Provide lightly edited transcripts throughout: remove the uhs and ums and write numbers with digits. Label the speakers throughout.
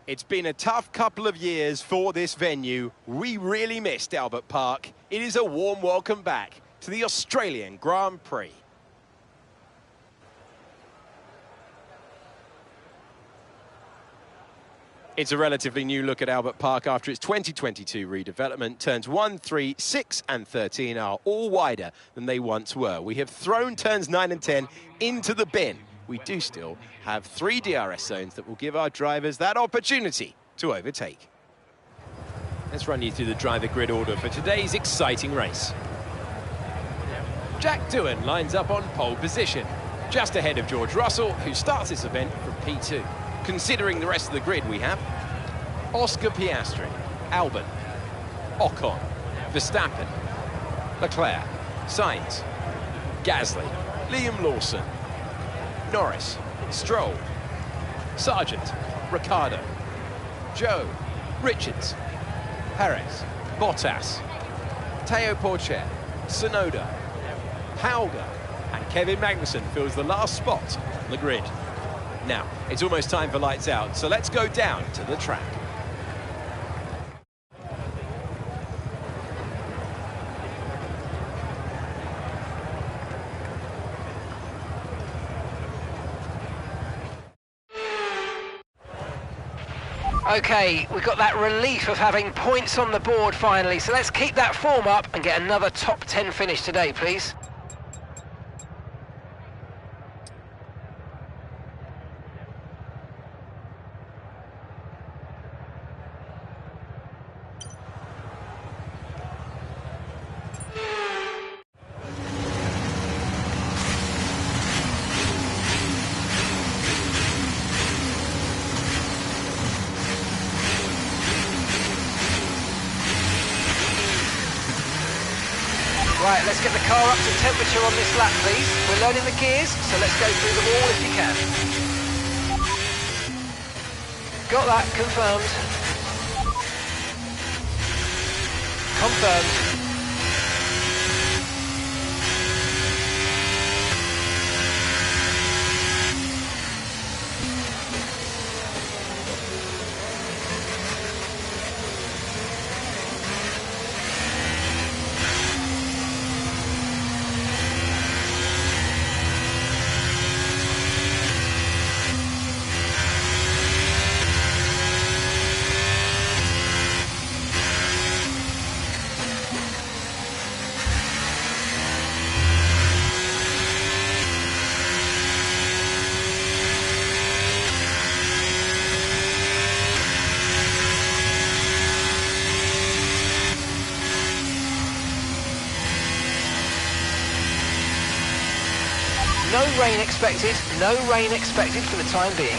Speaker 1: It's been a tough couple of years for this venue. We really missed Albert Park. It is a warm welcome back to the Australian Grand Prix. It's a relatively new look at Albert Park after its 2022 redevelopment. Turns 1, 3, 6 and 13 are all wider than they once were. We have thrown turns 9 and 10 into the bin. We do still have 3 DRS zones that will give our drivers that opportunity to overtake. Let's run you through the driver grid order for today's exciting race. Jack Doohan lines up on pole position, just ahead of George Russell, who starts this event from P2. Considering the rest of the grid, we have Oscar Piastri, Albon, Ocon, Verstappen, Leclerc, Sainz, Gasly, Liam Lawson, Norris, Stroll, Sargent, Ricciardo, Joe, Richards, Perez, Bottas, Teo Porcher, Tsunoda, Hauger, and Kevin Magnussen fills the last spot on the grid. Now, it's almost time for lights out, so let's go down to the track.
Speaker 2: Okay, we've got that relief of having points on the board finally, so let's keep that form up and get another top 10 finish today, please. Right, let's get the car up to temperature on this lap, please. We're loading the gears, so let's go through them all if you can. Got that, confirmed. Confirmed. No rain expected, no rain expected for the time being.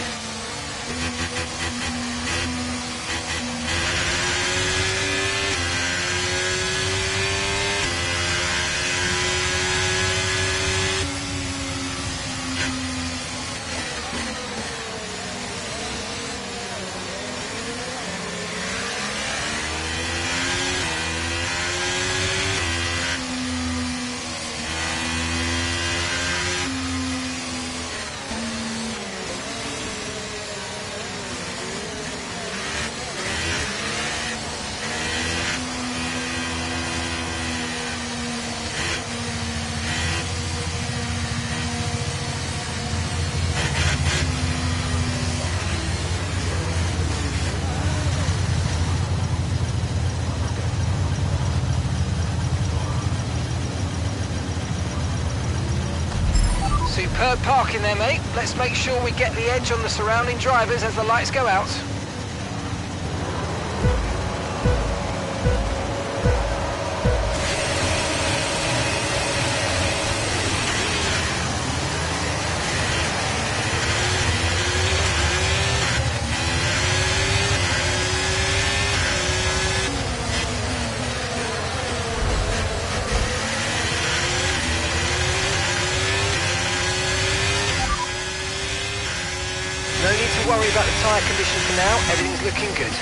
Speaker 2: Superb parking there, mate. Let's make sure we get the edge on the surrounding drivers as the lights go out. No need to worry about the tyre condition for now, everything's looking good.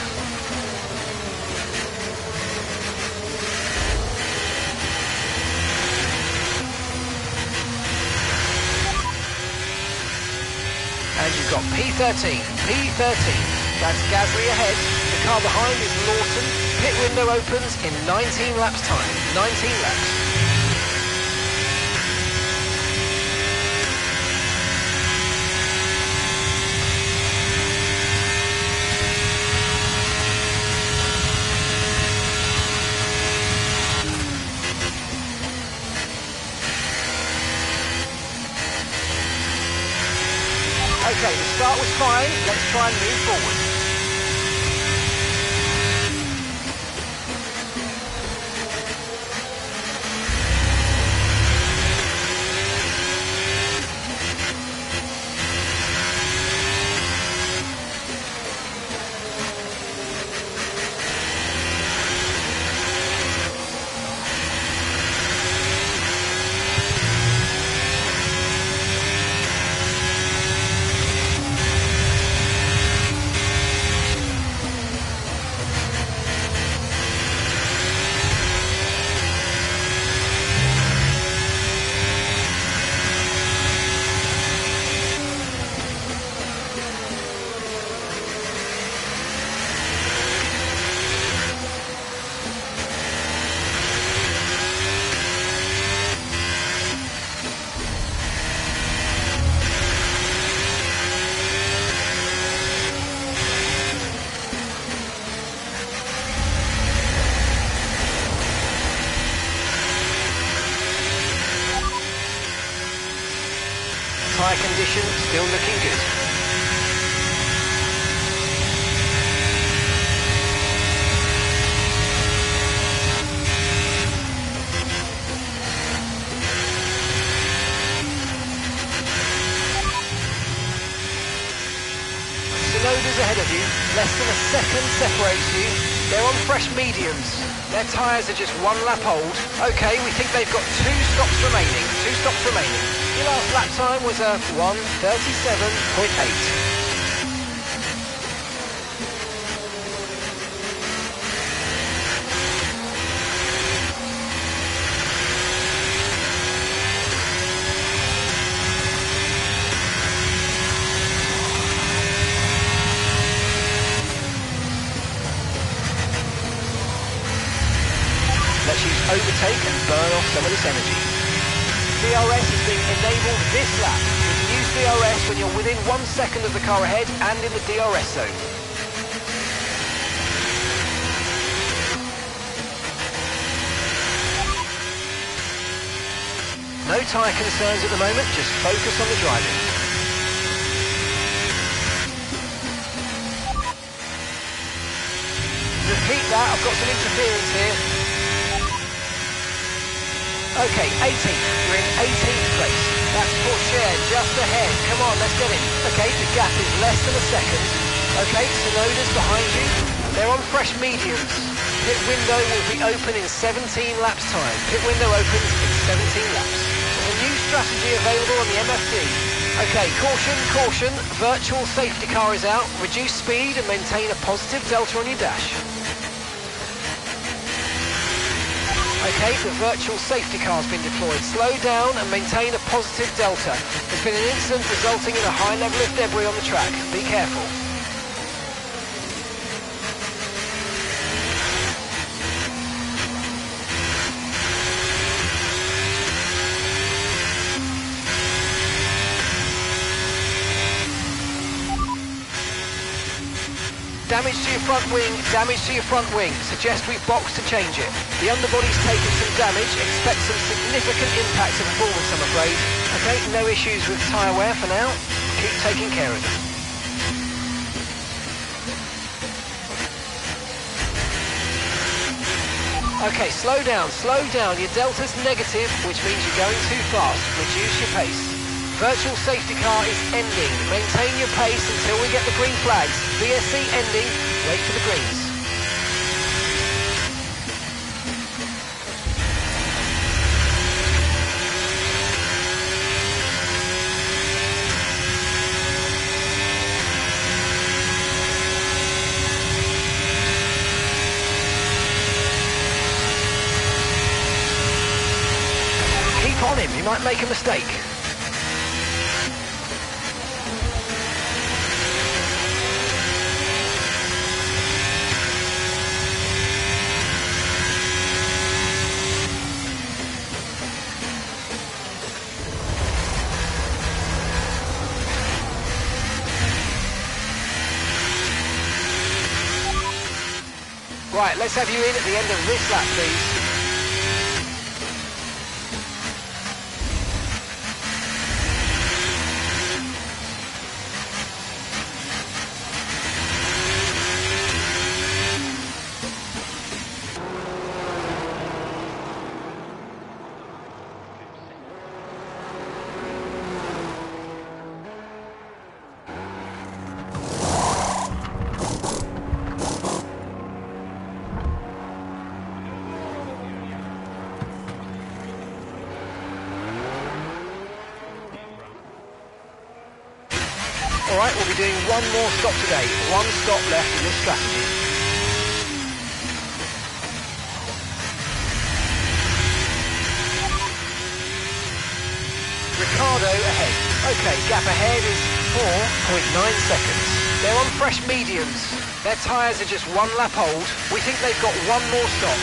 Speaker 2: And you've got P13, P13. That's Gasly ahead. The car behind is Lawson. Pit window opens in 19 laps time. 19 laps. Okay, the start was fine. Let's try and move forward. Tyre condition still looking good. Sonoda's ahead of you. Less than a second separates you. They're on fresh mediums. Their tyres are just 1 lap old. Okay, we think they've got 2 stops remaining. 2 stops remaining. Your last lap time was a 1:37.8. Let's use overtake and burn off some of this energy. DRS is being enabled this lap. You can use DRS when you're within 1 second of the car ahead and in the DRS zone. No tyre concerns at the moment, just focus on the driving. Repeat that, I've got some interference here. Okay, 18th. We're in 18th place. That's Pourchaire just ahead. Come on, let's get him. Okay, the gap is less than a second. Okay, Sonoda's behind you. They're on fresh mediums. Pit window will be open in 17 laps time. Pit window opens in 17 laps. There's a new strategy available on the MFD. Okay, caution, caution. Virtual safety car is out. Reduce speed and maintain a positive delta on your dash. Okay, the virtual safety car has been deployed. Slow down and maintain a positive delta. There's been an incident resulting in a high level of debris on the track. Be careful. Damage to your front wing, damage to your front wing. Suggest we box to change it. The underbody's taken some damage, expect some significant impact to performance, I'm afraid. Okay, no issues with tyre wear for now. Keep taking care of them. Okay, slow down, slow down. Your delta's negative, which means you're going too fast. Reduce your pace. Virtual safety car is ending. Maintain your pace until we get the green flags. VSC ending. Wait for the greens. Keep on him. He might make a mistake. Right, let's have you in at the end of this lap, please. Alright, we'll be doing one more stop today. One stop left in this strategy. Ricardo ahead. Okay, gap ahead is 4.9 seconds. They're on fresh mediums. Their tyres are just one lap old. We think they've got one more stop.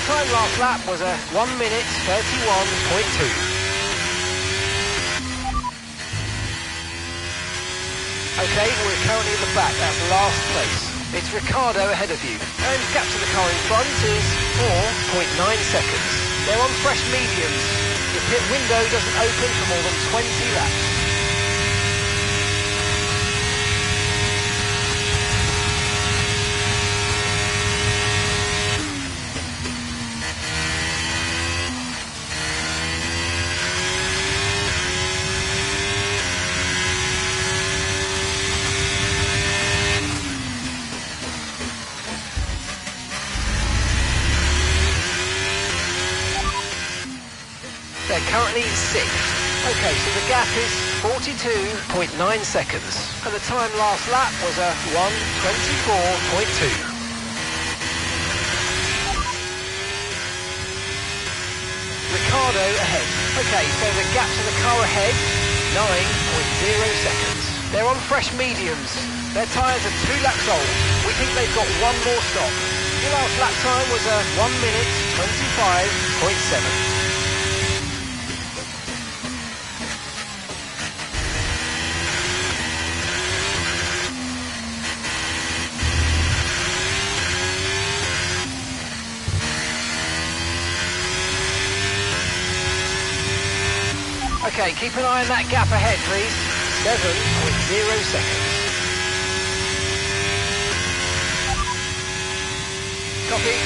Speaker 2: Time last lap was a 1 minute 31.2. Okay, we're currently at the back, that's last place. It's Ricardo ahead of you. And gap to the car in front is 4.9 seconds. They're on fresh mediums. The pit window doesn't open for more than 20 laps. They're currently sixth. Okay, so the gap is 42.9 seconds. And the time last lap was a 1:24.2. Ricardo ahead. Okay, so the gap to the car ahead, 9.0 seconds. They're on fresh mediums. Their tyres are 2 laps old. We think they've got one more stop. The last lap time was a 1 minute 25.7. Okay, keep an eye on that gap ahead, please. 7.0 seconds. Copy.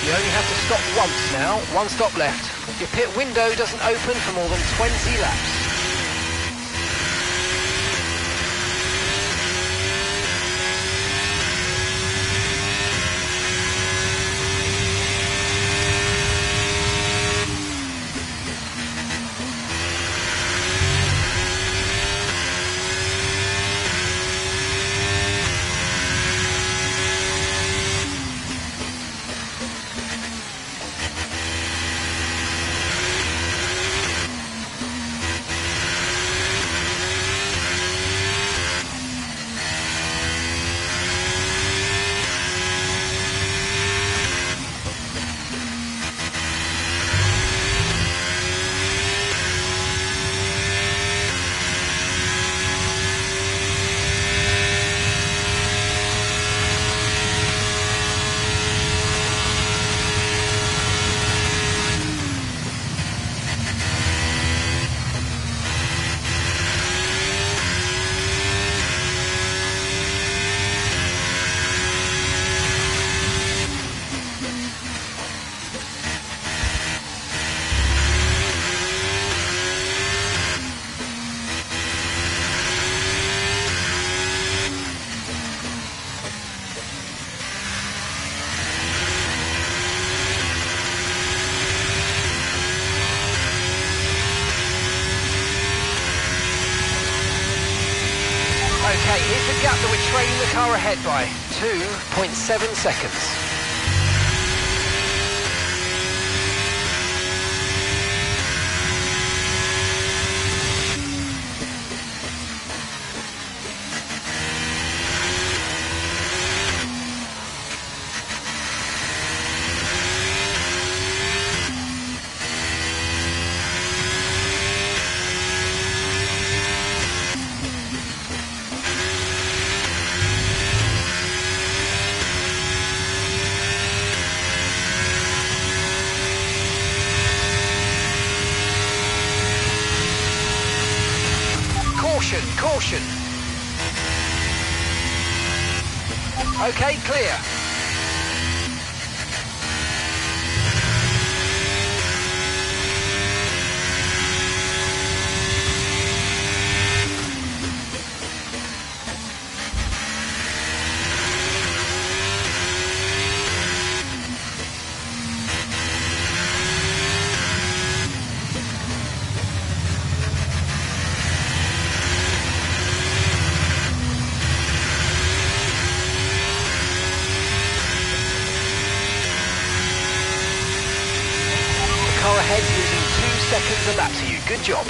Speaker 2: You only have to stop once now, one stop left. Your pit window doesn't open for more than 20 laps. Okay, here's the gap that we're trailing the car ahead by, 2.7 seconds. Okay, clear. Car ahead losing 2 seconds a lap to you. Good job.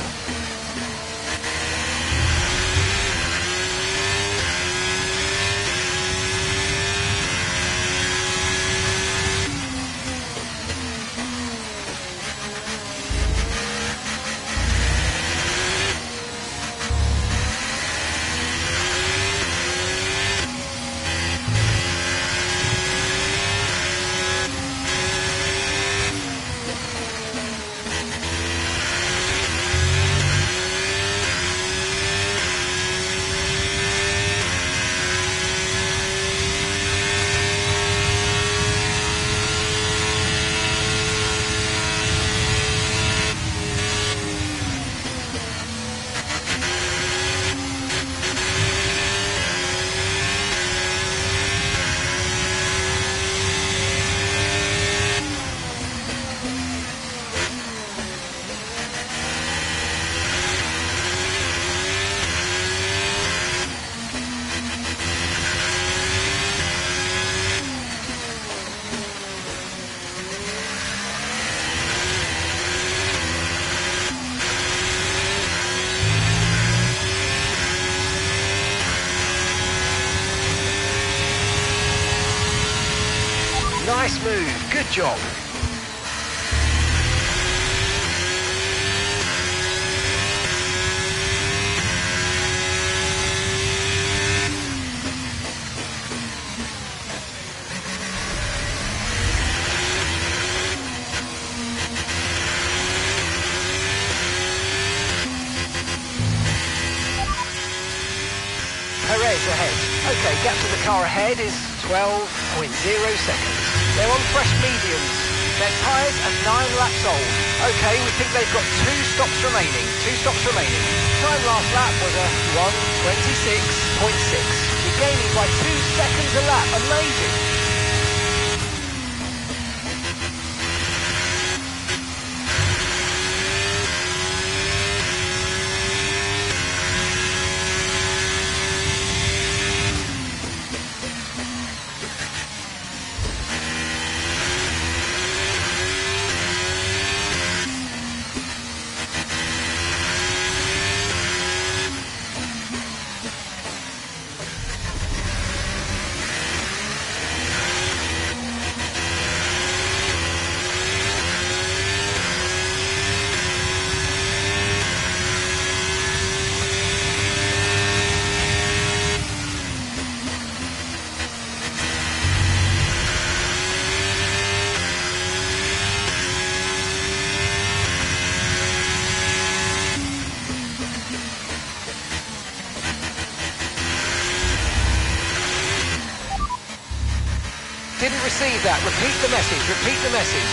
Speaker 2: Nice move, good job. Perez ahead. Okay, gap to the car ahead is 12.0 seconds. They're on fresh mediums. Their tyres are 9 laps old. Okay, we think they've got 2 stops remaining. 2 stops remaining. Time last lap was a 1:26.6. You're gaining by 2 seconds a lap. Amazing. Didn't receive that. Repeat the message. Repeat the message.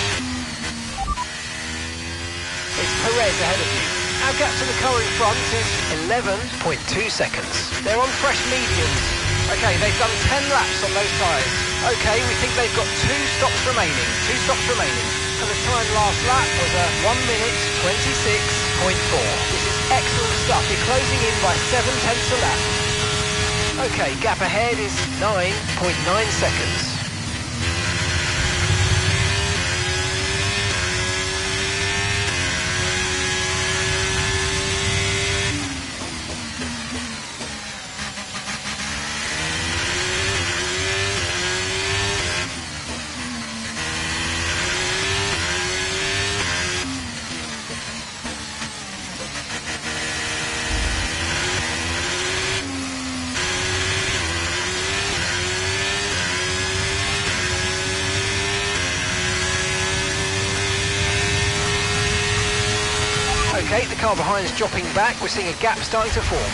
Speaker 2: It's Perez ahead of you. Our gap to the car in front is 11.2 seconds. They're on fresh mediums. Okay, they've done 10 laps on those tyres. Okay, we think they've got 2 stops remaining. 2 stops remaining. And the time last lap was a 1:26.4. This is excellent stuff. You're closing in by 7/10 a lap. Okay, gap ahead is 9.9 seconds. Okay, the car behind is dropping back. We're seeing a gap starting to form.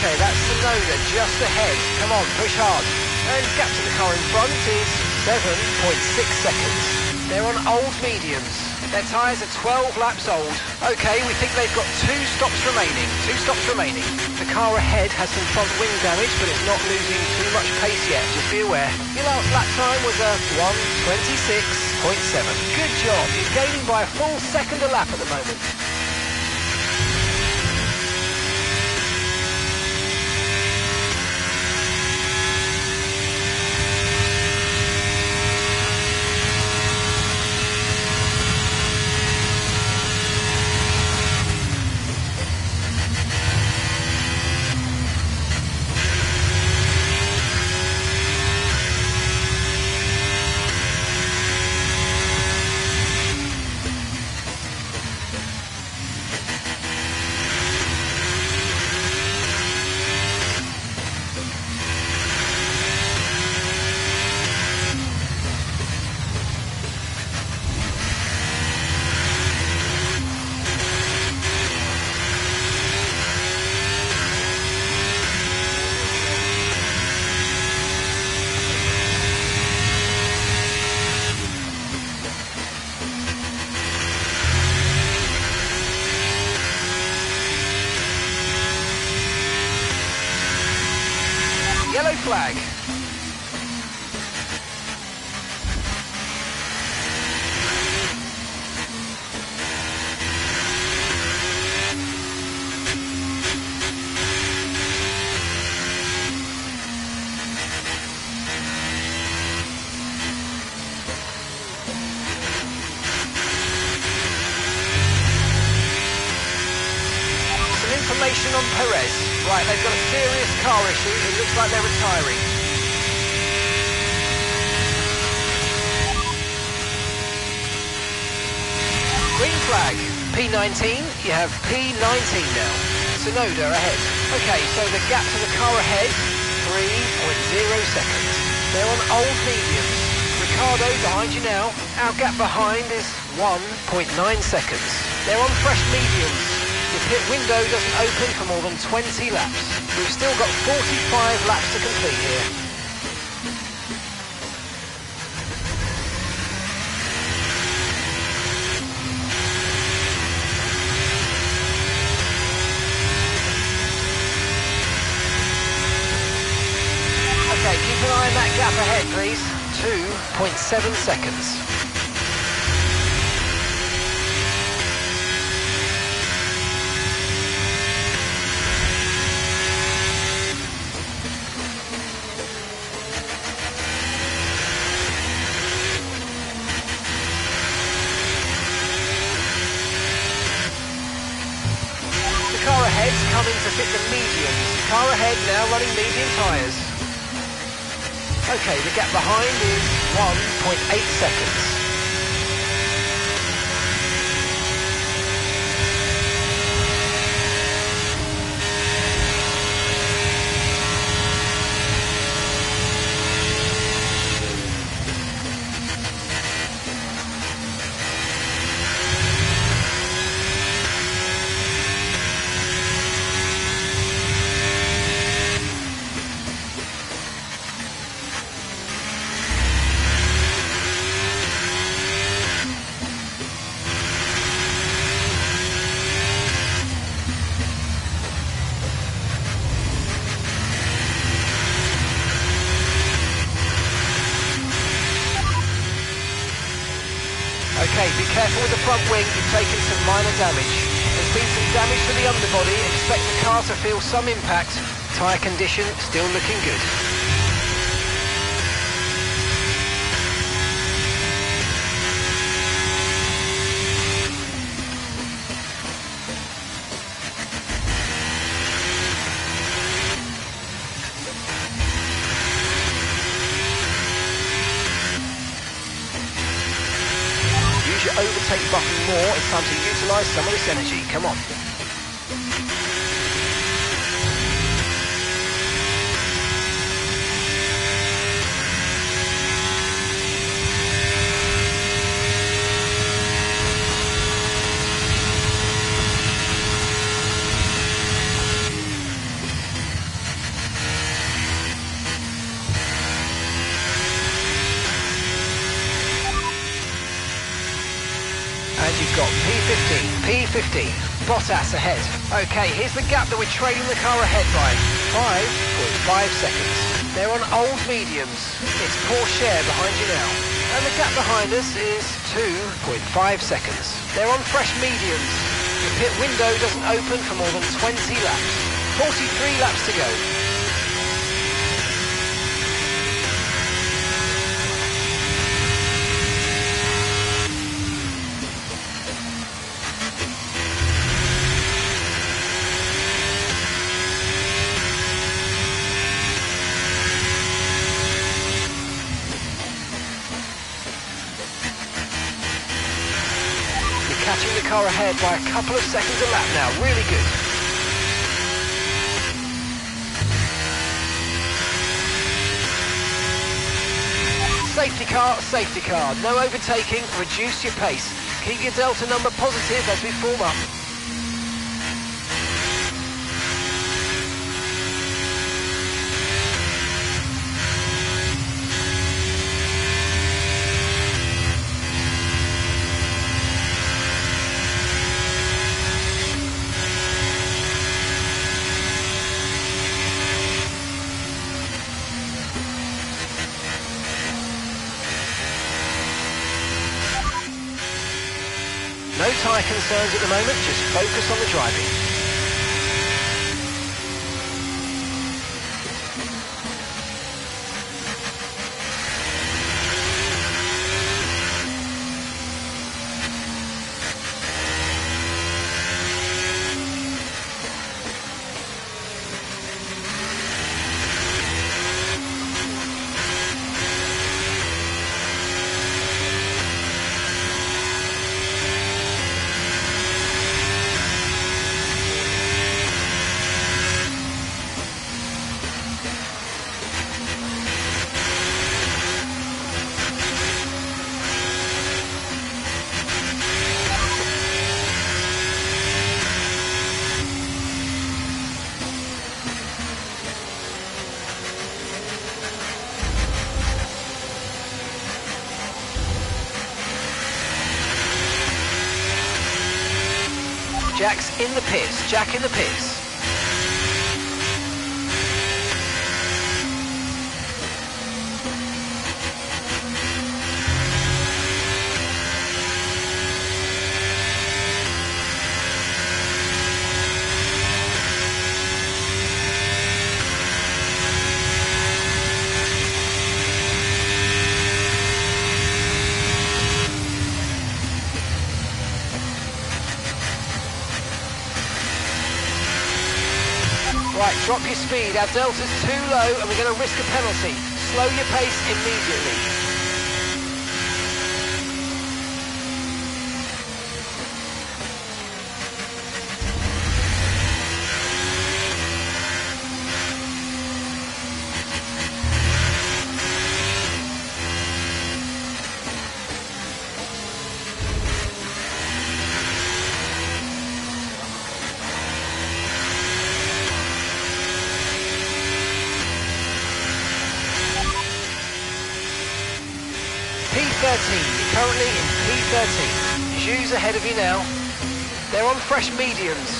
Speaker 2: Okay, that's Sonoda just ahead. Come on, push hard. And gap to the car in front is 7.6 seconds. They're on old mediums. Their tyres are 12 laps old. Okay, we think they've got 2 stops remaining. 2 stops remaining. The car ahead has some front wing damage, but it's not losing too much pace yet. Just be aware. Your last lap time was a 1:26.7. Good job. He's gaining by a full second a lap at the moment. Yellow flag. Some information on Perez. Right, they've got a serious car issue. It looks like they're retiring. Green flag. P19, you have P19 now. Sonoda ahead. Okay, so the gap to the car ahead, 3.0 seconds. They're on old mediums. Ricardo behind you now. Our gap behind is 1.9 seconds. They're on fresh mediums. The pit window doesn't open for more than 20 laps. We've still got 45 laps to complete here. Okay, keep an eye on that gap ahead, please. 2.7 seconds. Car ahead's coming to fit the mediums. Car ahead now running medium tyres. Okay, the gap behind is 1.8 seconds. Okay, be careful with the front wing, you've taken some minor damage. There's been some damage to the underbody, expect the car to feel some impact. Tyre condition still looking good. Use your overtake button more, it's time to utilise some of this energy, come on. And you've got P15, Bottas ahead. Okay, here's the gap that we're trailing the car ahead by. 5.5 seconds. They're on old mediums. It's Porsche behind you now. And the gap behind us is 2.5 seconds. They're on fresh mediums. The pit window doesn't open for more than 20 laps. 43 laps to go. Catching the car ahead by a couple of seconds a lap now, really good. Safety car, no overtaking, reduce your pace. Keep your delta number positive as we form up. No tyre concerns at the moment, just focus on the driving. Jack's in the pits, Jack in the pits. Right, drop your speed. Our delta's too low and we're going to risk a penalty. Slow your pace immediately. P13, you're currently in P13. Zhu's ahead of you now. They're on fresh mediums.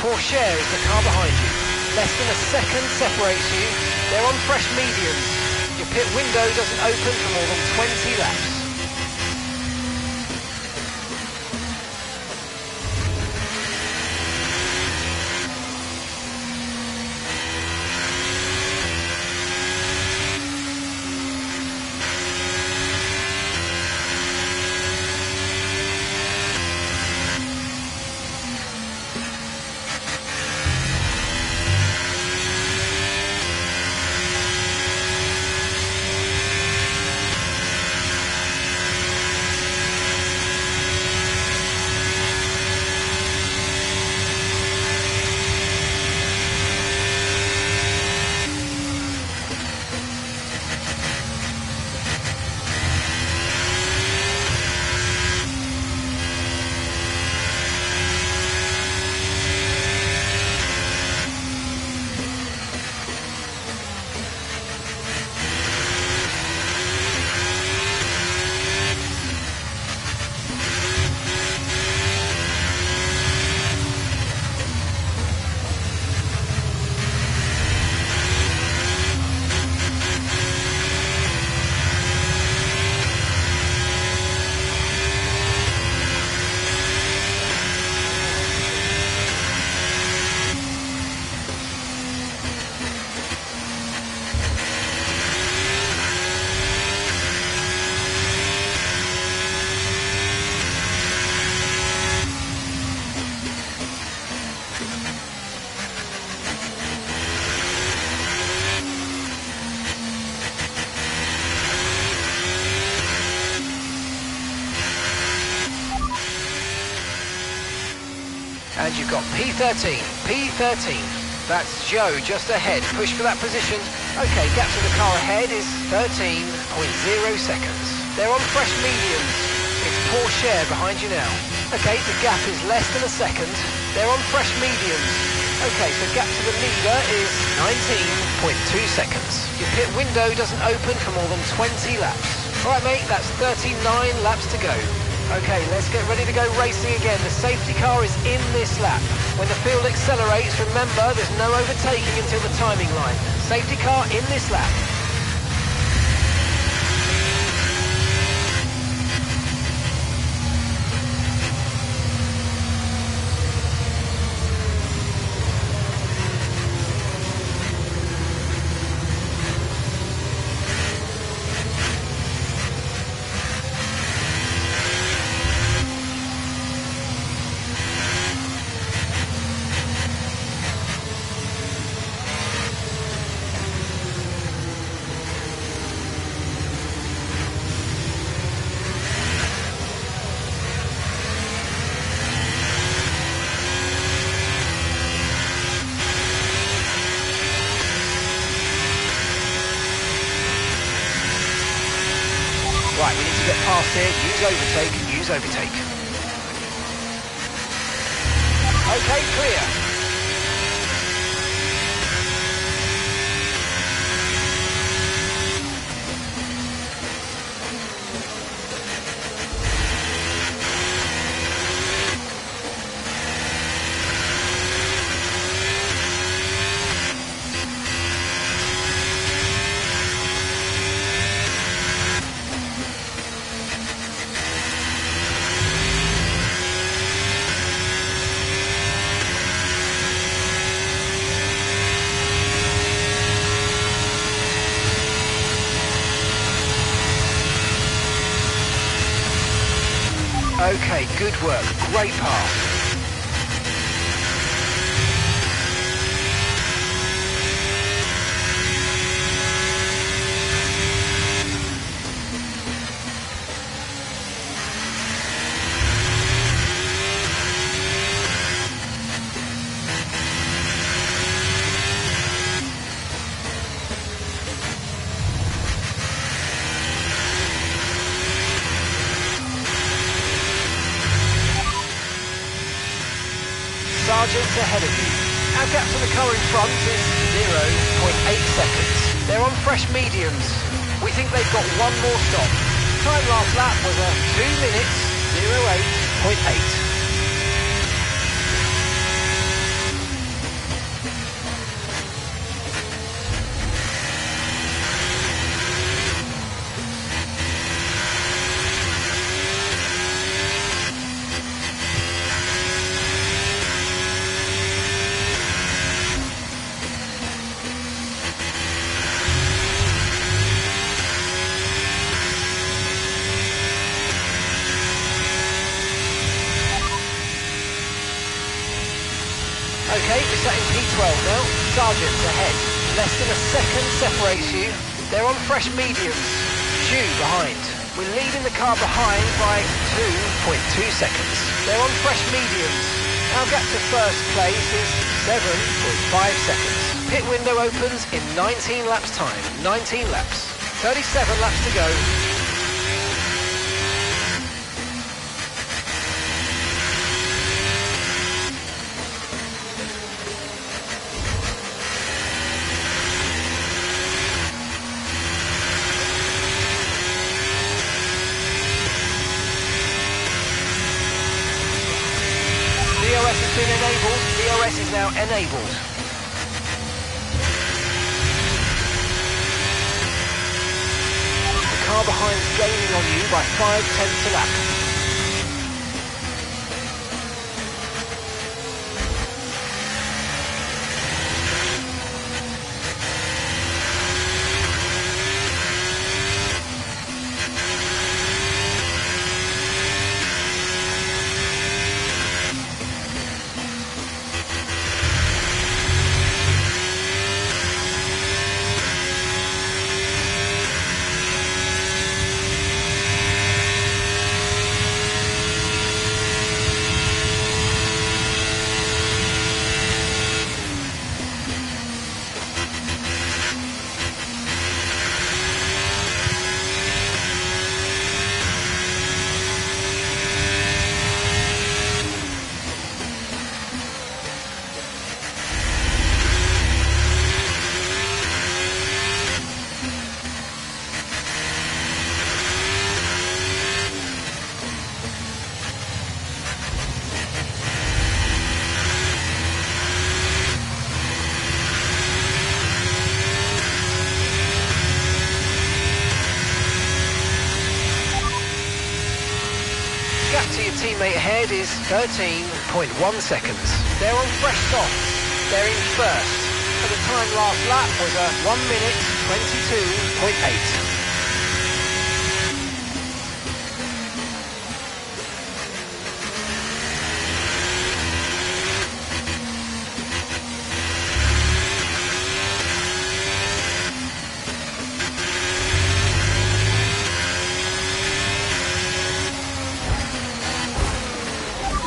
Speaker 2: Porsche is the car behind you. Less than a second separates you. They're on fresh mediums. Your pit window doesn't open for more than 20 laps. And you've got P13, P13. That's Joe just ahead. Push for that position. Okay, gap to the car ahead is 13.0 seconds. They're on fresh mediums. It's poor share behind you now. Okay, the gap is less than a second. They're on fresh mediums. Okay, so gap to the leader is 19.2 seconds. Your pit window doesn't open for more than 20 laps. All right, mate, that's 39 laps to go. Okay, let's get ready to go racing again. The safety car is in this lap. When the field accelerates, remember there's no overtaking until the timing line. Safety car in this lap. Right, we need to get past here. Use overtake, use overtake. Okay, clear. Okay, good work. Great pass. Sargent's ahead of you. Our gap to the car in front is 0.8 seconds. They're on fresh mediums. We think they've got one more stop. Time last lap was a 2 minutes, 08.8. Okay, we're set in P12 now. Sargent's ahead. Less than a second separates you. They're on fresh mediums. Chu behind. We're leading the car behind by 2.2 seconds. They're on fresh mediums. Our gap to first place is 7.5 seconds. Pit window opens in 19 laps time. 19 laps. 37 laps to go. DRS has been enabled. DRS is now enabled. The car behind's gaining on you by 0.5 a lap. Gap to your teammate ahead is 13.1 seconds. They're on fresh softs. They're in first. And the time last lap was a 1 minute 22.8.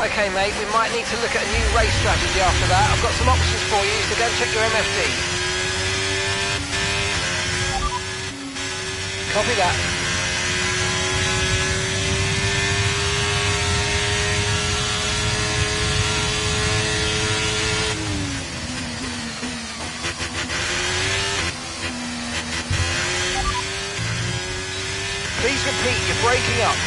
Speaker 2: Okay mate, we might need to look at a new race strategy after that. I've got some options for you, so go and check your MFD. Copy that. Please repeat, you're breaking up.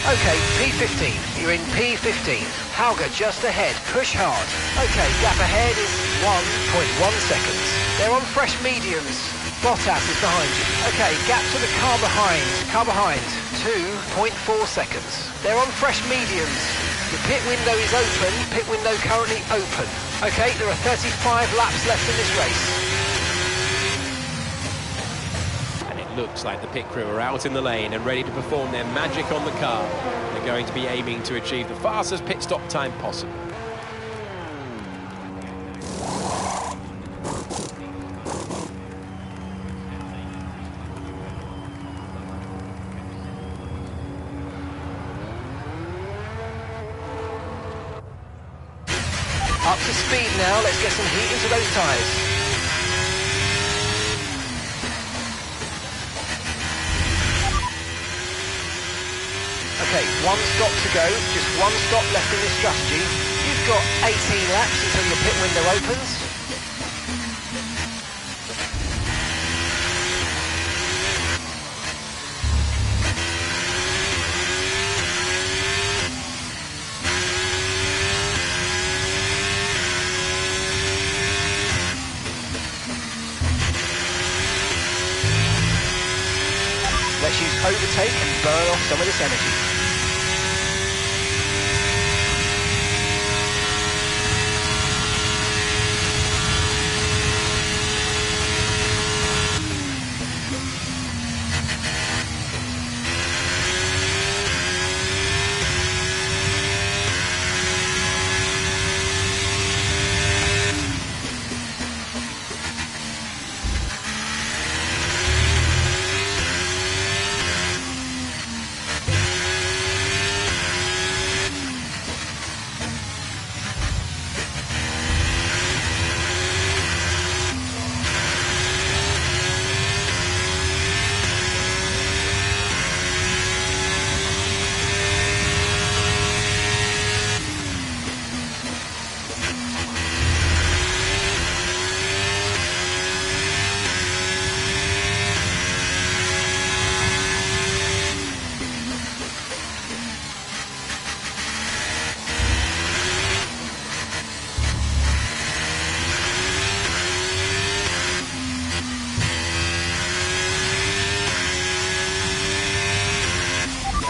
Speaker 2: Okay, P15. You're in P15. Hauger just ahead. Push hard. Okay, gap ahead is 1.1 seconds. They're on fresh mediums. Bottas is behind you. Okay, gap to the car behind. Car behind. 2.4 seconds. They're on fresh mediums. The pit window is open. Pit window currently open. Okay, there are 35 laps left in this race.
Speaker 1: Looks like the pit crew are out in the lane and ready to perform their magic on the car. They're going to be aiming to achieve the fastest pit stop time possible.
Speaker 2: Up to speed now, let's get some heat into those tyres. Okay, one stop to go, just one stop left in this strategy. You've got 18 laps until your pit window opens. Let's use overtake and burn off some of this energy.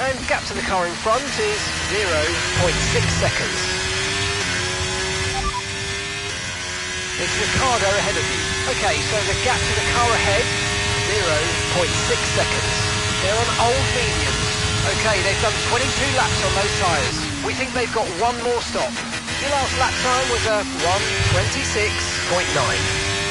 Speaker 2: And gap to the car in front is 0.6 seconds. It's Ricardo ahead of you. Okay, so the gap to the car ahead, 0.6 seconds. They're on old mediums. Okay, they've done 22 laps on those tyres. We think they've got one more stop. Your last lap time was a 1:26.9.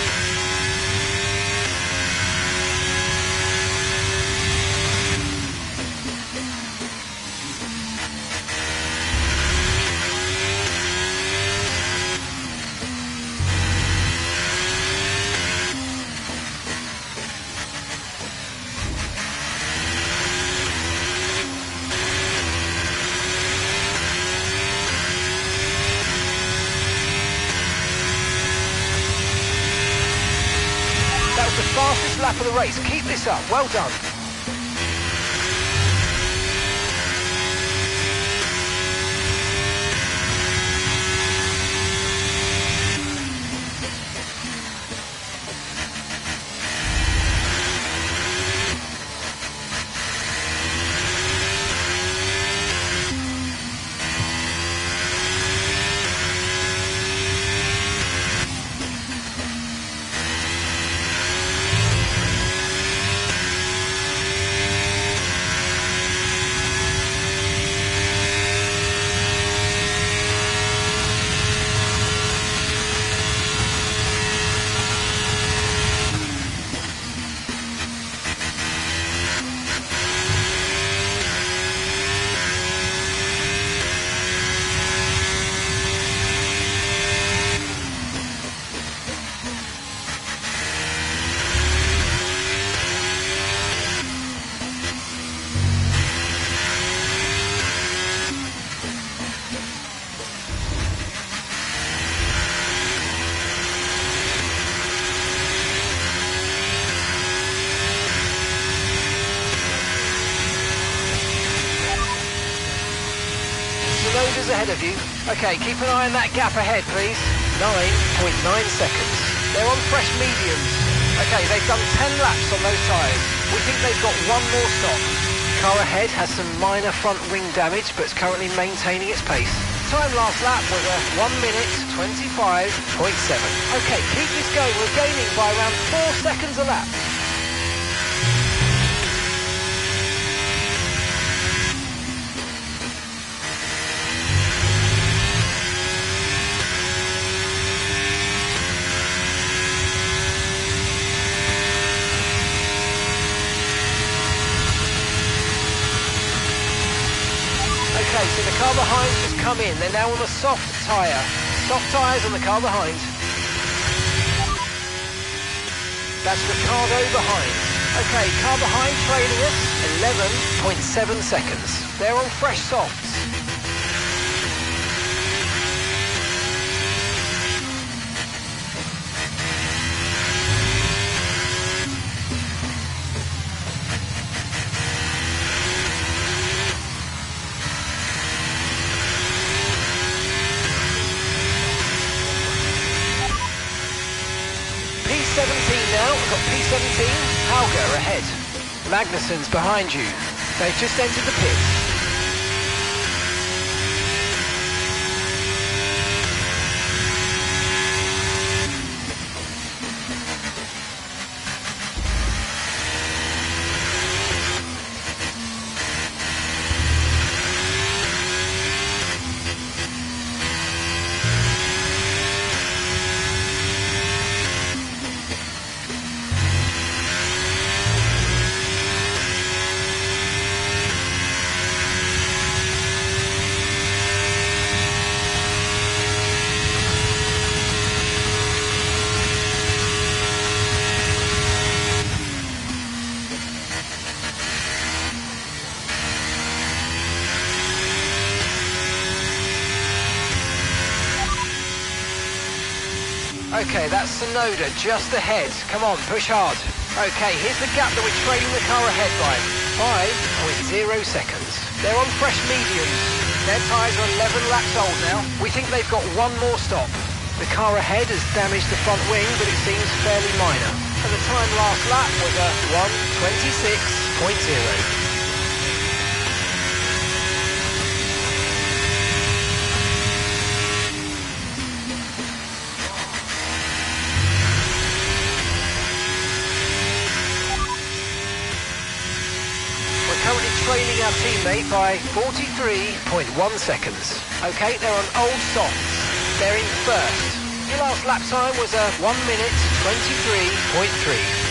Speaker 2: The fastest lap of the race. Keep this up. Well done. Snowders ahead of you. Okay, keep an eye on that gap ahead, please. 9.9 seconds. They're on fresh mediums. Okay, they've done 10 laps on those tyres. We think they've got one more stop. Car ahead has some minor front wing damage, but is currently maintaining its pace. Time last lap was a 1 minute 25.7. Okay, keep this going. We're gaining by around 4 seconds a lap. Okay, so the car behind has come in. They're now on a soft tyre. Soft tyres on the car behind. That's Ricardo behind. Okay, car behind trailing us, 11.7 seconds. They're on fresh softs. P17 now, we've got P17, Hauger ahead. Magnussen's behind you. They've just entered the pits. Okay, that's Sonoda just ahead. Come on, push hard. Okay, here's the gap that we're trailing the car ahead by. 5.0 seconds. They're on fresh mediums. Their tyres are 11 laps old now. We think they've got one more stop. The car ahead has damaged the front wing, but it seems fairly minor. And the time last lap was a 1:26.0. Currently trailing our teammate by 43.1 seconds. Okay, they're on old softs. They're in first. Your last lap time was a 1 minute 23.3.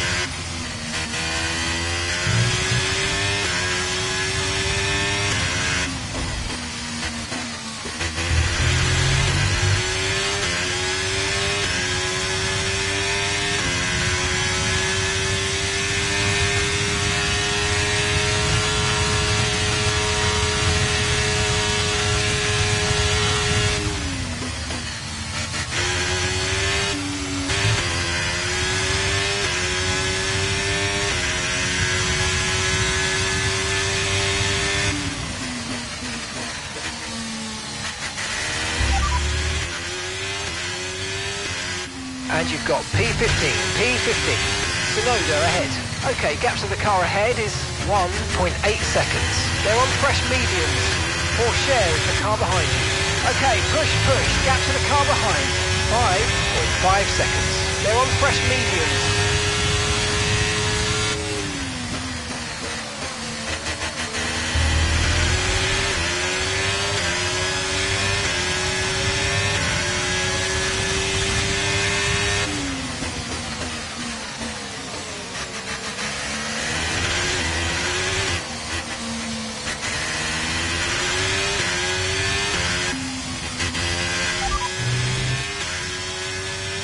Speaker 2: And you've got P15, Sonoda ahead. Okay, gap to the car ahead is 1.8 seconds. They're on fresh mediums. Porsche is the car behind you. Okay, push, gap to the car behind. 5.5 seconds. They're on fresh mediums.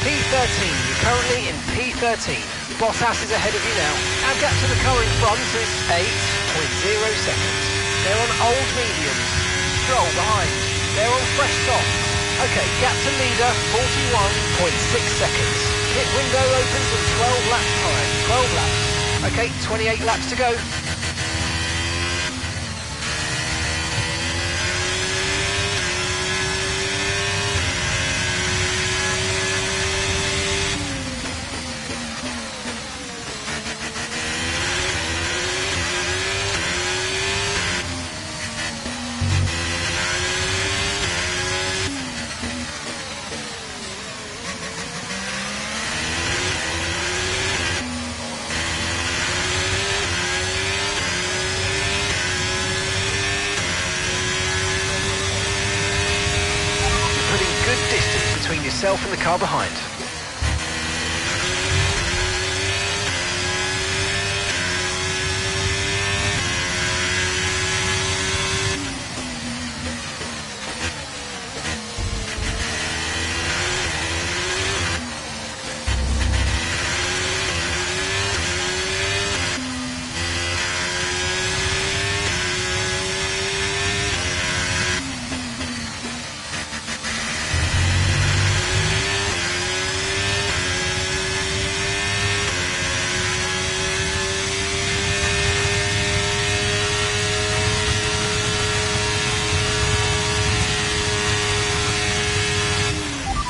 Speaker 2: P13, you're currently in P13. Bottas is ahead of you now. Our gap to the car in front is 8.0 seconds. They're on old mediums. Stroll behind. They're on fresh softs. Okay, gap to leader, 41.6 seconds. Pit window opens in 12 laps time. 12 laps. Okay, 28 laps to go. between yourself and the car behind.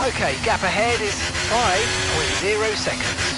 Speaker 2: Okay, gap ahead is 5.0 seconds.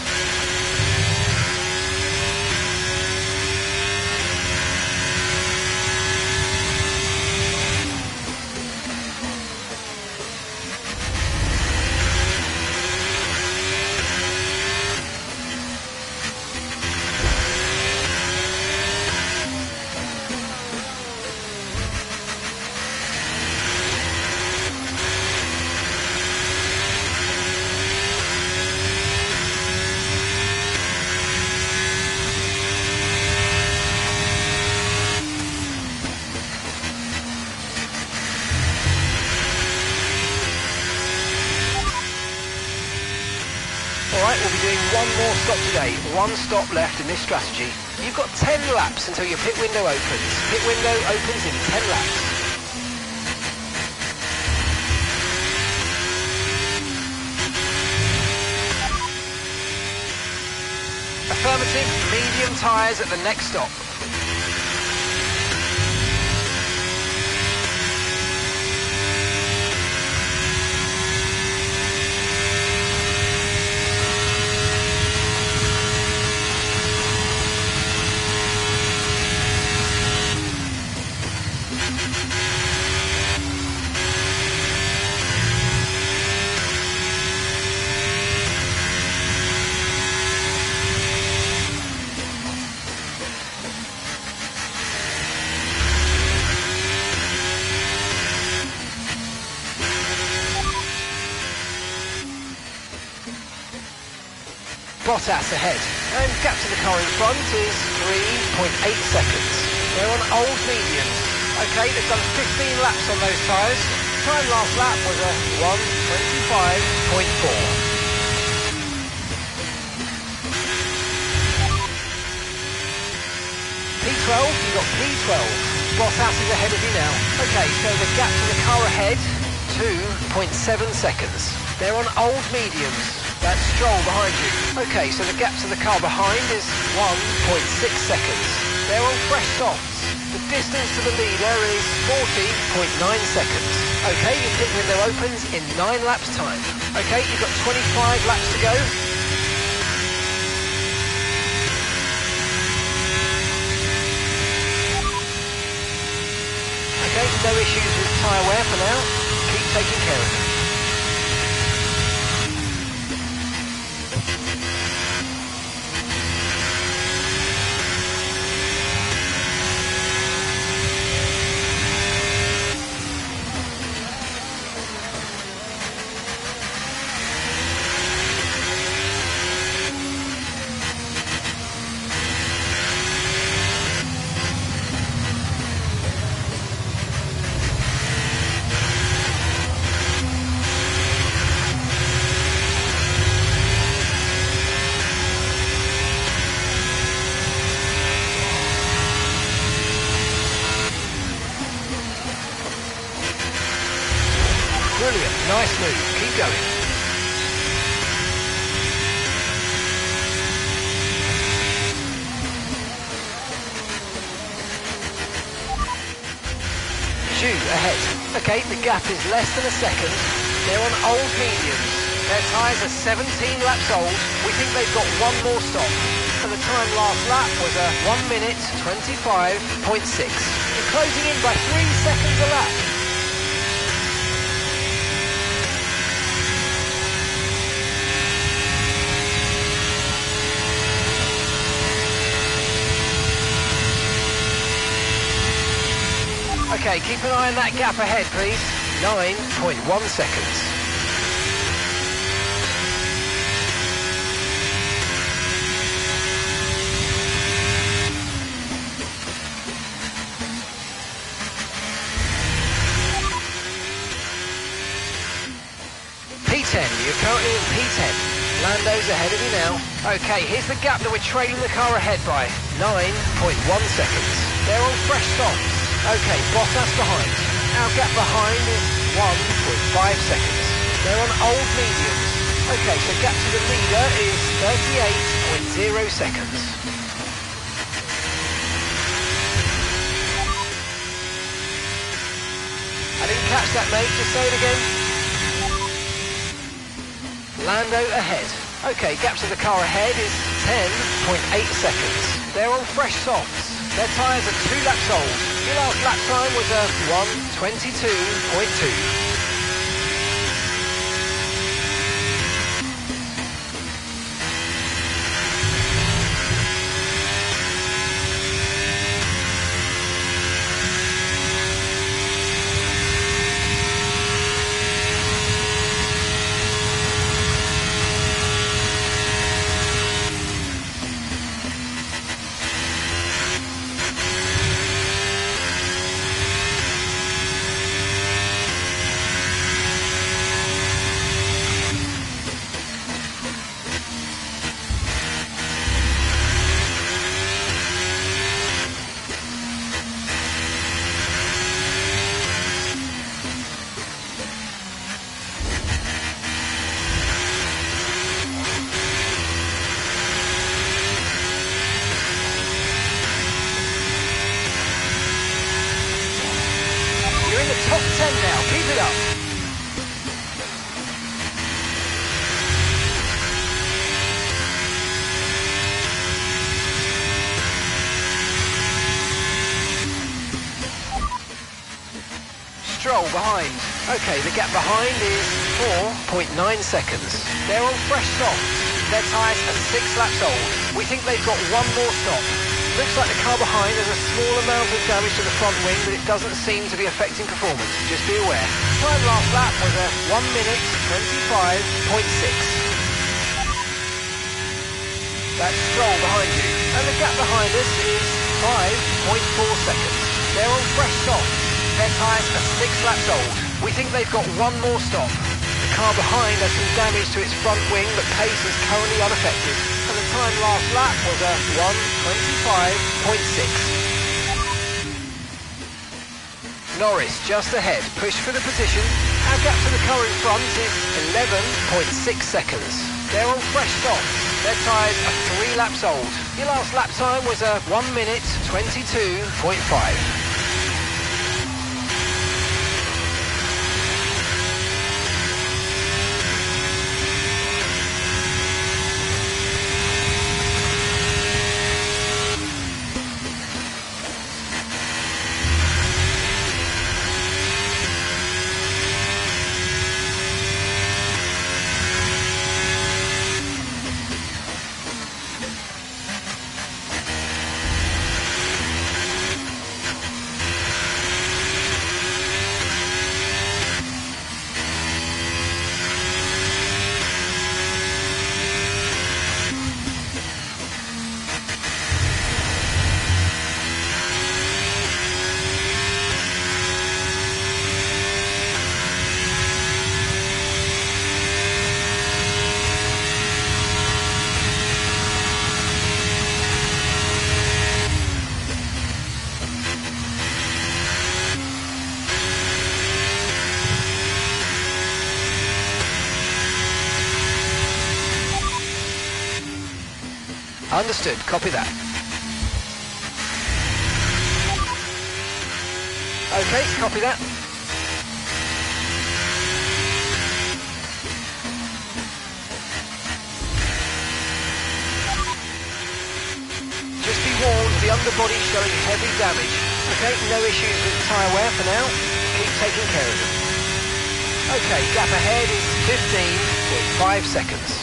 Speaker 2: Alright, we'll be doing one more stop today. One stop left in this strategy. You've got 10 laps until your pit window opens. Pit window opens in 10 laps. Affirmative, medium tyres at the next stop. Bottas ahead, and gap to the car in front is 3.8 seconds. They're on old mediums. Okay, they've done 15 laps on those tyres. Time last lap was a 1:25.4. P12, you've got P12. Bottas is ahead of you now. Okay, so the gap to the car ahead, 2.7 seconds. They're on old mediums. That's Stroll behind you. Okay, so the gap to the car behind is 1.6 seconds. They're on fresh softs. The distance to the leader is 40.9 seconds. Okay, your pit window opens in 9 laps time. Okay, you've got 25 laps to go. Okay, no issues with tyre wear for now. Keep taking care of it. Brilliant, nice move, keep going. Zhu ahead. Okay, the gap is less than a second. They're on old mediums. Their tyres are 17 laps old. We think they've got one more stop. And the time last lap was a 1:25.6. You're closing in by 3 seconds a lap. Okay, keep an eye on that gap ahead, please. 9.1 seconds. Lando's ahead of you now. Okay, here's the gap that we're trailing the car ahead by. 9.1 seconds. They're on fresh softs. Okay, Bottas behind. Our gap behind is 1.5 seconds. They're on old mediums. Okay, so gap to the leader is 38.0 seconds. I didn't catch that, mate. Just say it again. Lando ahead. Okay, gap to the car ahead is 10.8 seconds. They're on fresh softs. Their tyres are 2 laps old. Your last lap time was a 1:22.2. Top 10 now, keep it up. Stroll behind. Okay, the gap behind is 4.9 seconds. They're on fresh softs. Their tyres are 6 laps old. We think they've got one more stop. Looks like the car behind has a small amount of damage to the front wing, but it doesn't seem to be affecting performance. Just be aware. Time last lap was a 1:25.6. That's Stroll behind you. And the gap behind us is 5.4 seconds. They're on fresh softs. Their tyres are 6 laps old. We think they've got one more stop. The car behind has some damage to its front wing, but pace is currently unaffected. And the time last lap was a 1:25.6. Norris just ahead, push for the position. Our gap to the car in front is 11.6 seconds. They're on fresh softs. Their tyres are 3 laps old. Your last lap time was a 1:22.5. Understood, copy that. Okay, copy that. Just be warned, the underbody's showing heavy damage. Okay, no issues with tyre wear for now. Keep taking care of them. Okay, gap ahead is 15.5 seconds.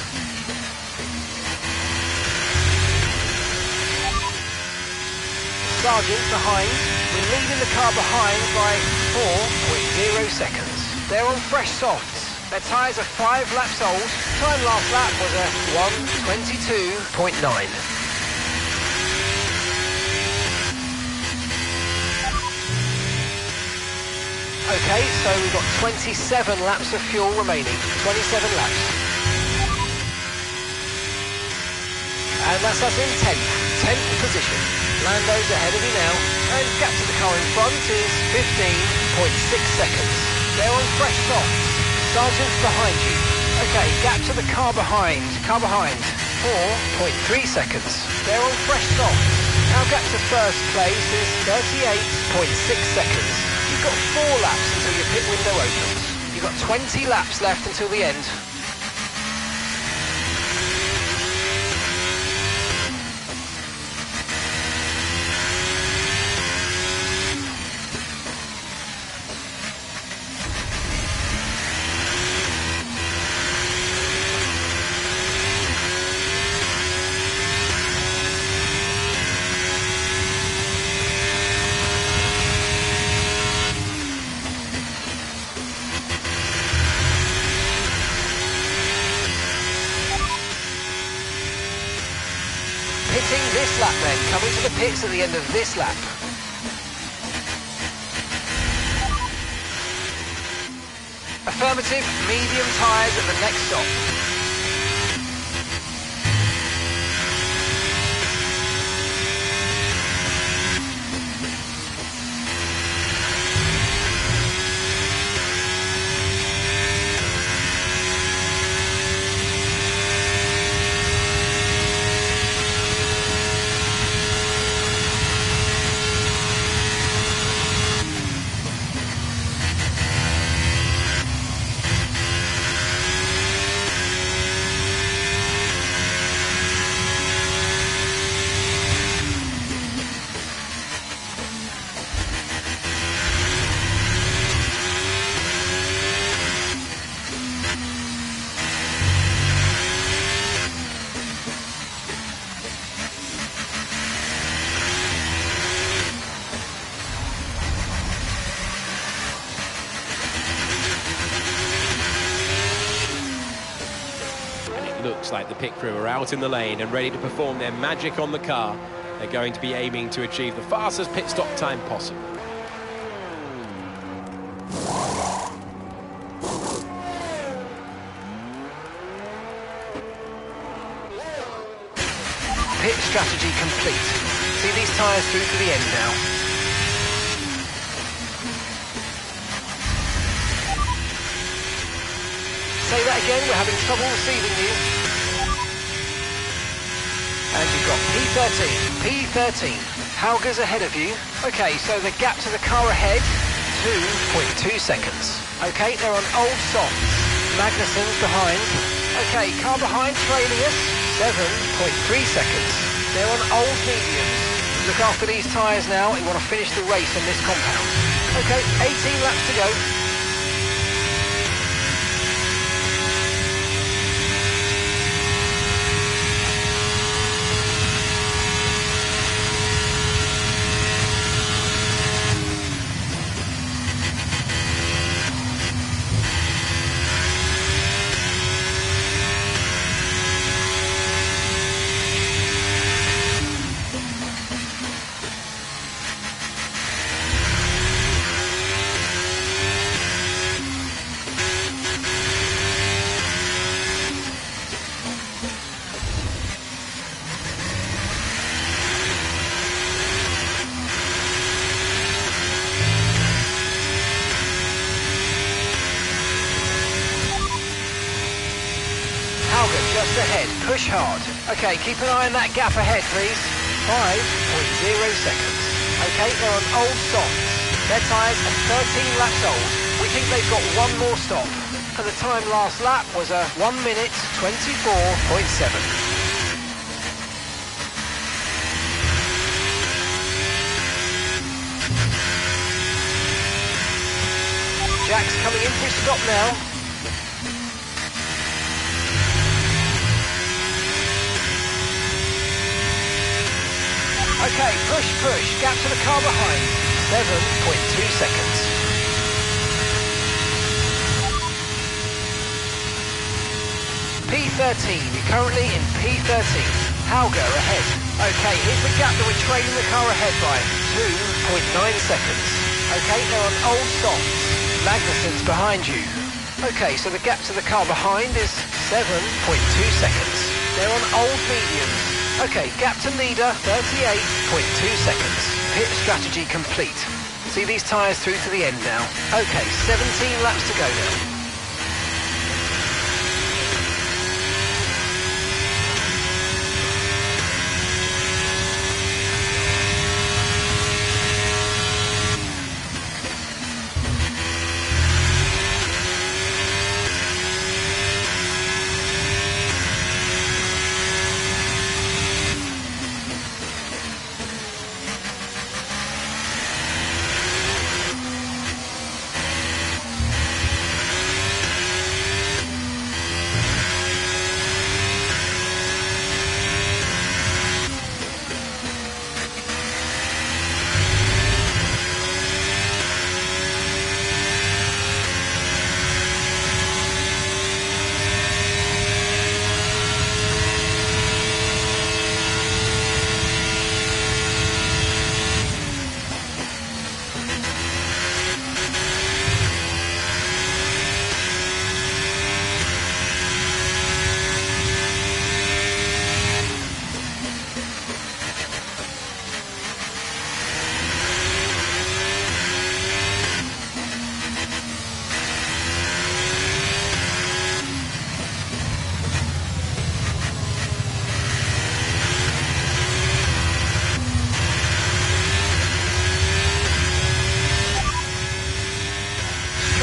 Speaker 2: Sargent behind. We're leading the car behind by 4.0 seconds. They're on fresh softs. Their tyres are 5 laps old. Time last lap was a 1:22.9. Okay, so we've got 27 laps of fuel remaining. 27 laps. And that's us in 10th position. Lando's ahead of you now, and gap to the car in front is 15.6 seconds. They're on fresh softs. Sargent's behind you. Okay, gap to the car behind, 4.3 seconds. They're on fresh softs. Our gap to first place is 38.6 seconds. You've got 4 laps until your pit window opens. You've got 20 laps left until the end. Pitting this lap then, coming to the pits at the end of this lap. Affirmative, medium tyres at the next stop.
Speaker 1: Looks like the pit crew are out in the lane and ready to perform their magic on the car. They're going to be aiming to achieve the fastest pit stop time possible.
Speaker 2: Pit strategy complete. See these tyres through to the end now. Say that again, we're having trouble receiving you. And you've got P13. Hauger's ahead of you. Okay, so the gap to the car ahead, 2.2 seconds. Okay, they're on old softs. Magnussen's behind. Okay, car behind trailing us, 7.3 seconds. They're on old mediums. Look after these tyres now, you want to finish the race on this compound. Okay, 18 laps to go. Just ahead, push hard. Okay, keep an eye on that gap ahead, please. 5.0 seconds. Okay, they're on old softs. Their tyres are 13 laps old. We think they've got one more stop. And the time last lap was a 1 minute 24.7. Jack's coming in for his stop now. Okay, push, gap to the car behind, 7.2 seconds. P13, you're currently in P13. Hauger ahead. Okay, here's the gap that we're trailing the car ahead by, 2.9 seconds. Okay, they're on old softs. Magnussen's behind you. Okay, so the gap to the car behind is 7.2 seconds. They're on old mediums. Okay, gap to leader, 38.2 seconds. Pit strategy complete. See these tyres through to the end now. Okay, 17 laps to go now.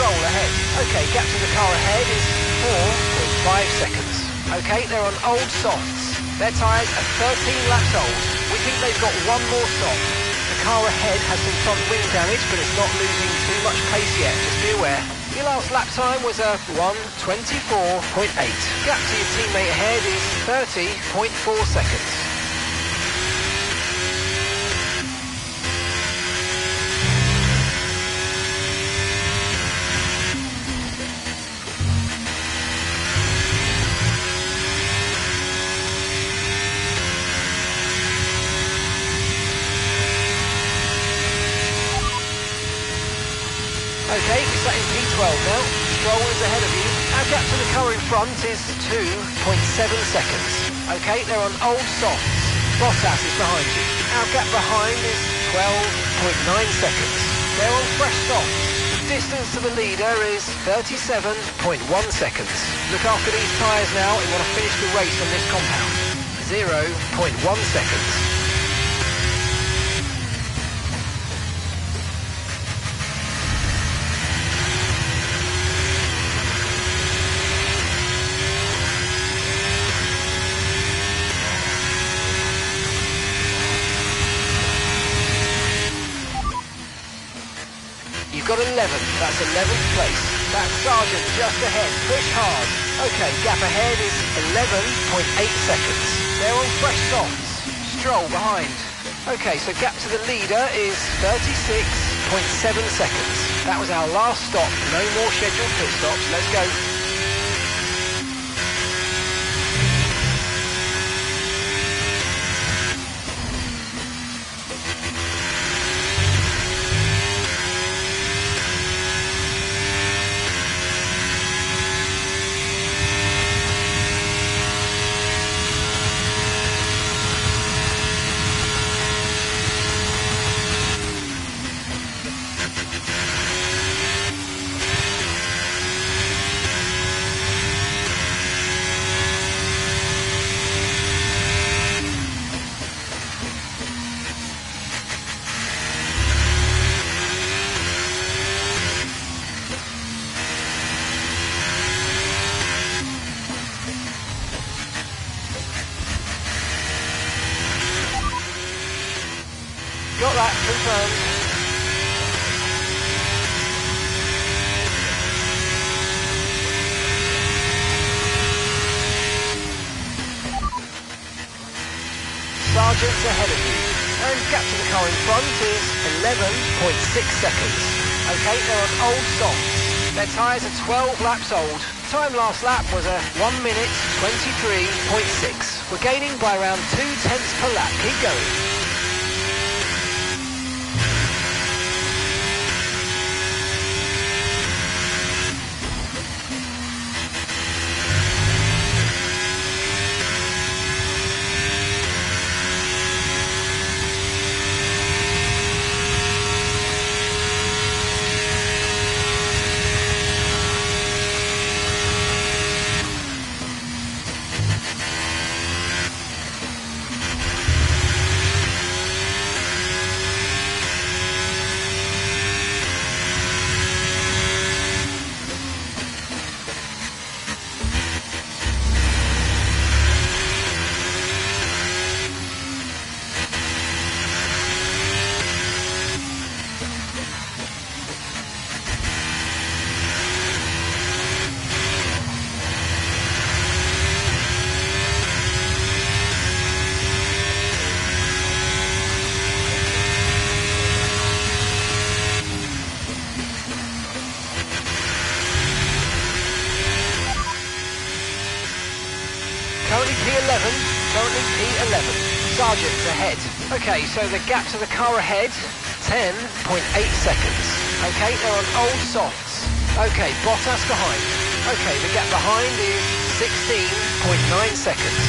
Speaker 2: Ahead. Okay, gap to the car ahead is 4.5 seconds. Okay, they're on old softs. Their tyres are 13 laps old. We think they've got one more stop. The car ahead has some front wing damage, but it's not losing too much pace yet, just be aware. Your last lap time was a 1:24.8. Gap to your teammate ahead is 30.4 seconds. Okay, we're sat in P12 now. Stroll is ahead of you. Our gap to the car in front is 2.7 seconds. Okay, they're on old softs. Bottas is behind you. Our gap behind is 12.9 seconds. They're on fresh softs. Distance to the leader is 37.1 seconds. Look after these tyres now. We want to finish the race on this compound. 0.1 seconds. You've got 11, that's 11th place. That's Sargent just ahead, push hard. Okay, gap ahead is 11.8 seconds. They're on fresh softs. Stroll behind. Okay, so gap to the leader is 36.7 seconds. That was our last stop, no more scheduled pit stops, let's go. Got that confirmed. Sargent's ahead of you. And gap to the car in front is 11.6 seconds. Okay, they're on old softs. Their tyres are 12 laps old. Time last lap was a 1 minute 23.6. We're gaining by around 0.2 per lap. Keep going. P11, currently P11. Sergeant's ahead. Okay, so the gap to the car ahead, 10.8 seconds. Okay, they're on old softs. Okay, Bottas behind. Okay, the gap behind is 16.9 seconds.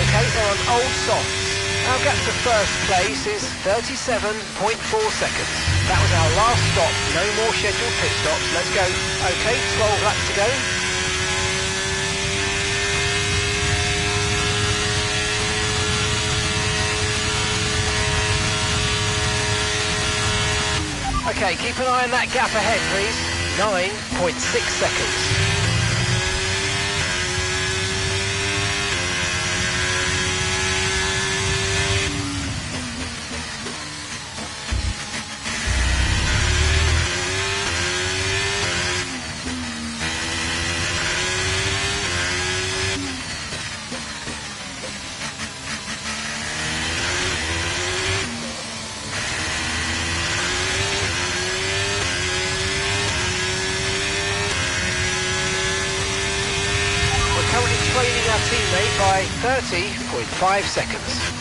Speaker 2: Okay, they're on old softs. Our gap to first place is 37.4 seconds. That was our last stop. No more scheduled pit stops. Let's go. Okay, 12 laps to go. Okay, keep an eye on that gap ahead, please. 9.6 seconds. Trailing our teammate by 30.5 seconds.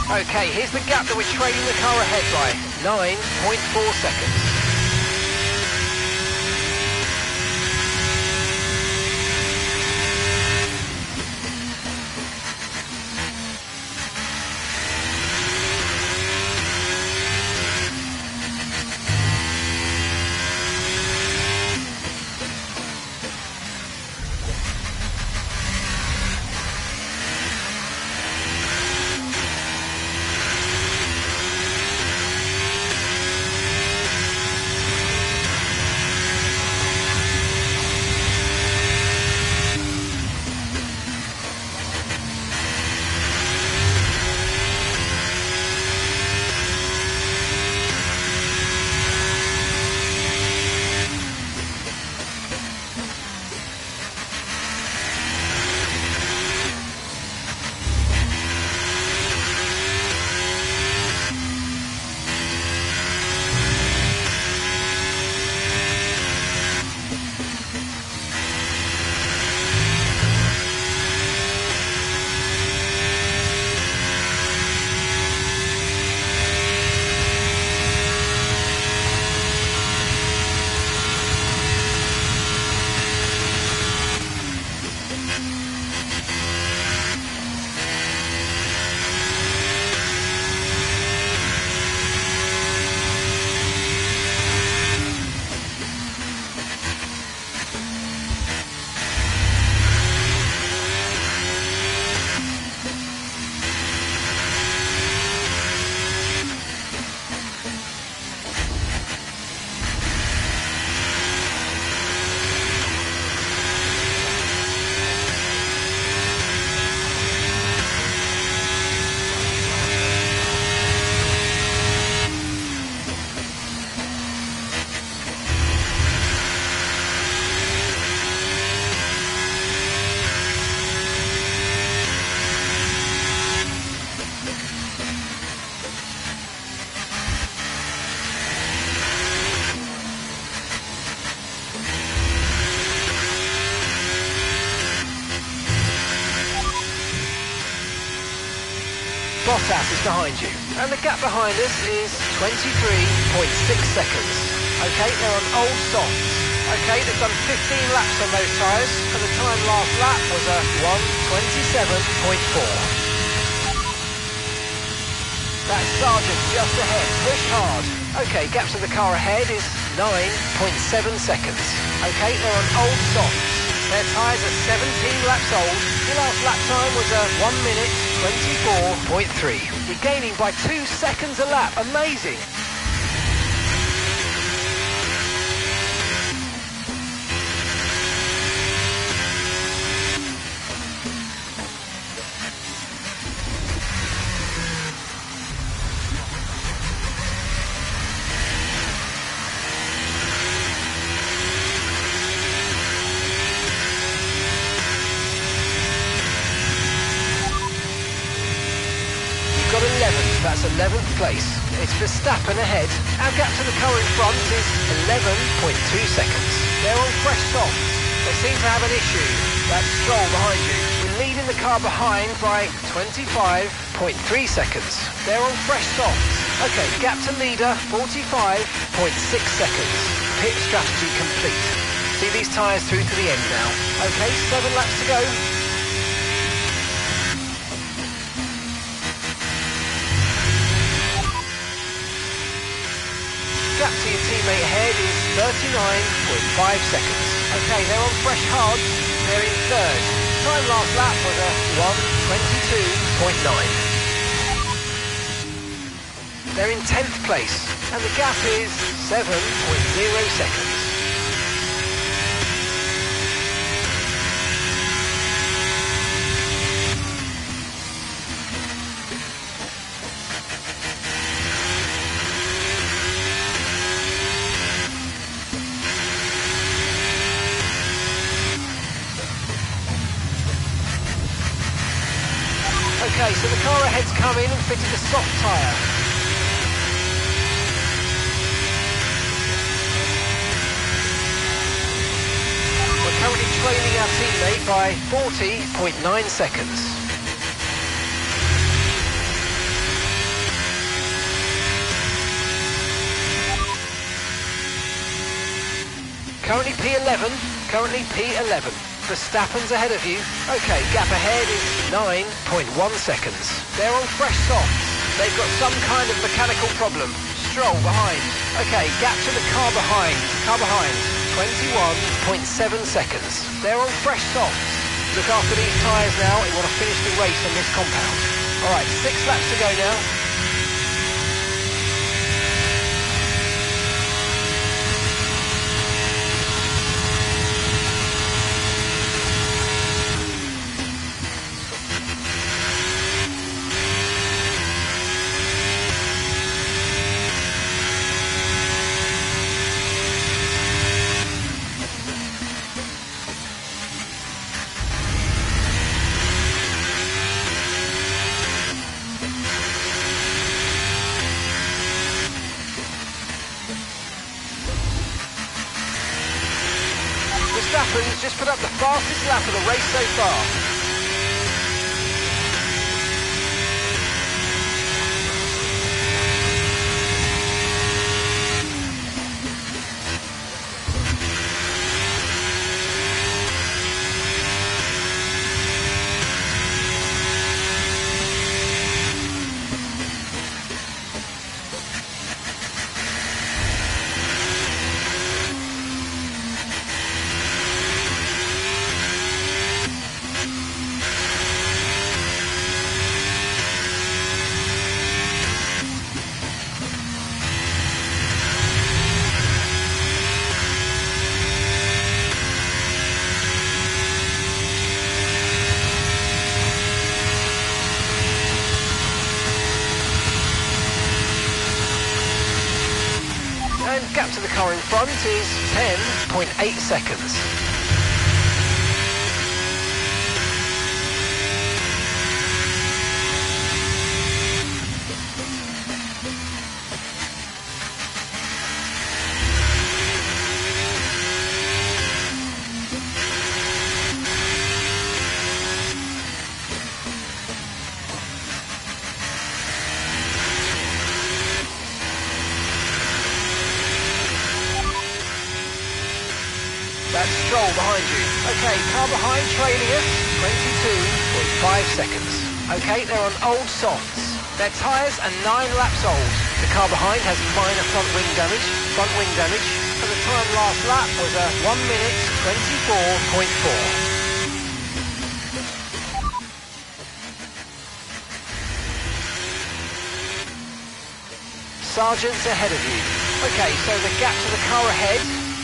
Speaker 2: Okay, here's the gap that we're trailing the car ahead by. 9.4 seconds. Bottas is behind you. And the gap behind us is 23.6 seconds. Okay, they're on old softs. Okay, they've done 15 laps on those tyres, and the time last lap was a 1:27.4. That's Sargent just ahead, push hard. Okay, gap to the car ahead is 9.7 seconds. Okay, they're on old softs. Their tyres are 17 laps old. The last lap time was a 1:24.3. You're gaining by 2 seconds a lap, amazing. Got 11, that's 11th place. It's Verstappen ahead. Our gap to the car in front is 11.2 seconds. They're on fresh softs. They seem to have an issue. That's Stroll behind you. We're leading the car behind by 25.3 seconds. They're on fresh softs. Okay, gap to leader, 45.6 seconds. Pit strategy complete. See these tyres through to the end now. Okay, 7 laps to go. Gap to your teammate ahead is 39.5 seconds. Okay, they're on fresh hards. They're in third. Time last lap was a 1:22.9. They're in 10th place, and the gap is 7.0 seconds. Okay, so the car ahead's come in and fitted a soft tyre. We're currently trailing our teammate by 40.9 seconds. Currently P11, currently P11. Verstappen's ahead of you. Okay, gap ahead is 9.1 seconds. They're on fresh softs. They've got some kind of mechanical problem. Stroll behind. Okay, gap to the car behind. 21.7 seconds. They're on fresh softs. Look after these tyres now. You want to finish the race on this compound. All right, 6 laps to go now. Verstappen's just put up the fastest lap of the race so far. And gap to the car in front is 10.8 seconds. that's Stroll behind you. Okay, car behind trailing us, 22.5 seconds. Okay, they're on old softs. Their tyres are 9 laps old. The car behind has minor front wing damage, and the time last lap was a 1 minute 24.4. Sargent's ahead of you. Okay, so the gap to the car ahead,